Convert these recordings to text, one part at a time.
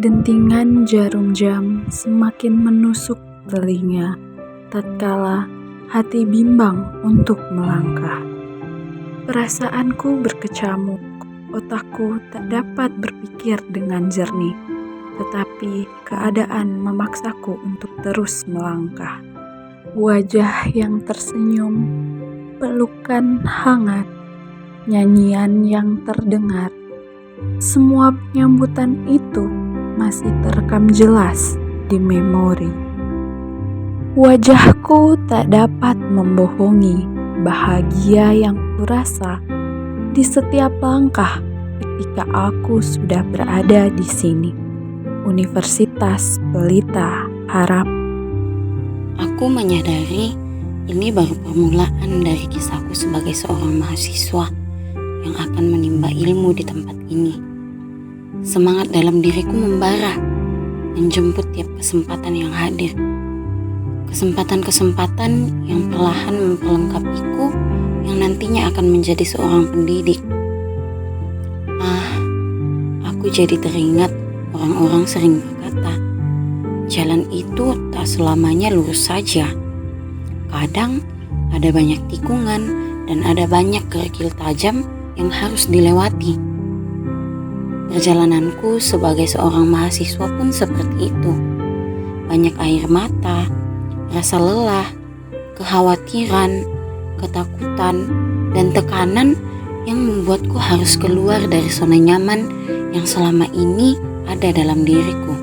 Dentingan jarum jam semakin menusuk telinga, tatkala hati bimbang untuk melangkah. Perasaanku berkecamuk, otakku tak dapat berpikir dengan jernih, tetapi keadaan memaksaku untuk terus melangkah. Wajah yang tersenyum, pelukan hangat, nyanyian yang terdengar, semua penyambutan itu masih terekam jelas di memori. Wajahku tak dapat membohongi bahagia yang kurasa di setiap langkah ketika aku sudah berada di sini. Universitas Pelita Harap. Aku menyadari ini baru permulaan dari kisahku sebagai seorang mahasiswa yang akan menimba ilmu di tempat ini. Semangat dalam diriku membara, menjemput tiap kesempatan yang hadir. Kesempatan-kesempatan yang perlahan memperlengkapiku yang nantinya akan menjadi seorang pendidik. Aku jadi teringat orang-orang sering berkata, jalan itu tak selamanya lurus saja. Kadang ada banyak tikungan dan ada banyak kerikil tajam yang harus dilewati. Perjalananku sebagai seorang mahasiswa pun seperti itu. Banyak air mata, rasa lelah, kekhawatiran, ketakutan, dan tekanan yang membuatku harus keluar dari zona nyaman yang selama ini ada dalam diriku.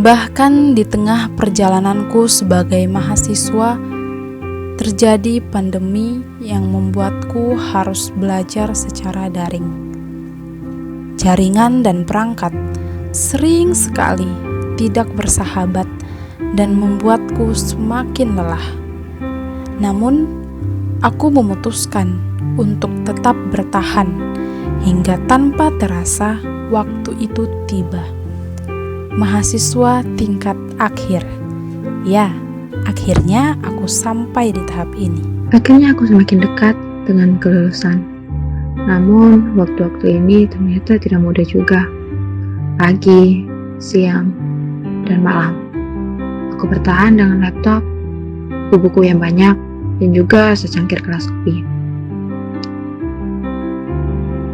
Bahkan di tengah perjalananku sebagai mahasiswa, terjadi pandemi yang membuatku harus belajar secara daring. Jaringan dan perangkat sering sekali tidak bersahabat dan membuatku semakin lelah. Namun, aku memutuskan untuk tetap bertahan hingga tanpa terasa waktu itu tiba. Mahasiswa tingkat akhir. Ya, akhirnya aku sampai di tahap ini. Akhirnya aku semakin dekat dengan kelulusan. Namun, waktu-waktu ini ternyata tidak mudah juga. Pagi, siang, dan malam. Aku bertahan dengan laptop, buku-buku yang banyak, dan juga secangkir kelas kopi.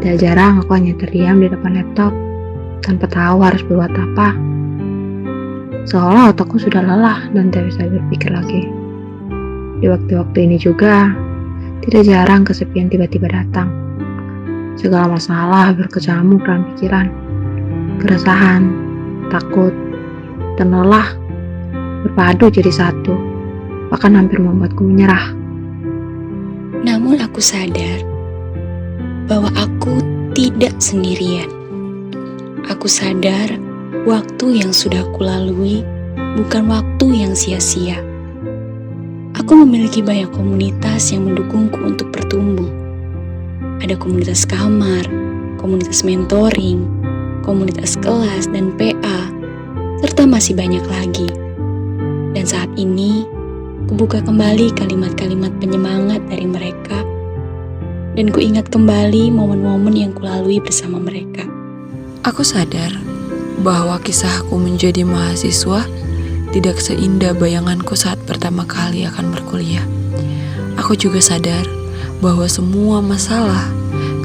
Tak jarang aku hanya terdiam di depan laptop, tanpa tahu harus berbuat apa. Seolah otakku sudah lelah dan tak bisa berpikir lagi. Di waktu-waktu ini juga, tidak jarang kesepian tiba-tiba datang. Segala masalah berkecamuk dalam pikiran, keresahan, takut, dan lelah berpadu jadi satu, bahkan hampir membuatku menyerah. Namun aku sadar bahwa aku tidak sendirian. Aku sadar waktu yang sudah kulalui bukan waktu yang sia-sia. Aku memiliki banyak komunitas yang mendukungku untuk bertumbuh. Ada komunitas kamar, komunitas mentoring, komunitas kelas dan PA, serta masih banyak lagi. Dan saat ini, kubuka kembali kalimat-kalimat penyemangat dari mereka, dan kuingat kembali momen-momen yang kulalui bersama mereka. Aku sadar bahwa kisahku menjadi mahasiswa tidak seindah bayanganku saat pertama kali akan berkuliah. Aku juga sadar bahwa semua masalah,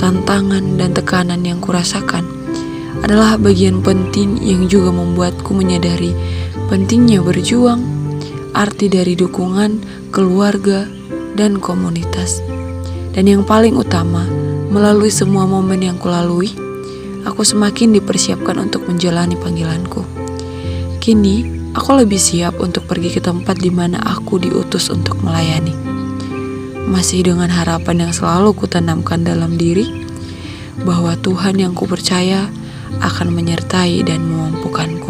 tantangan, dan tekanan yang kurasakan adalah bagian penting yang juga membuatku menyadari pentingnya berjuang, arti dari dukungan, keluarga, dan komunitas. Dan yang paling utama, melalui semua momen yang kulalui, aku semakin dipersiapkan untuk menjalani panggilanku. Kini, aku lebih siap untuk pergi ke tempat di mana aku diutus untuk melayani. Masih dengan harapan yang selalu kutanamkan dalam diri, bahwa Tuhan yang kupercaya akan menyertai dan memampukanku.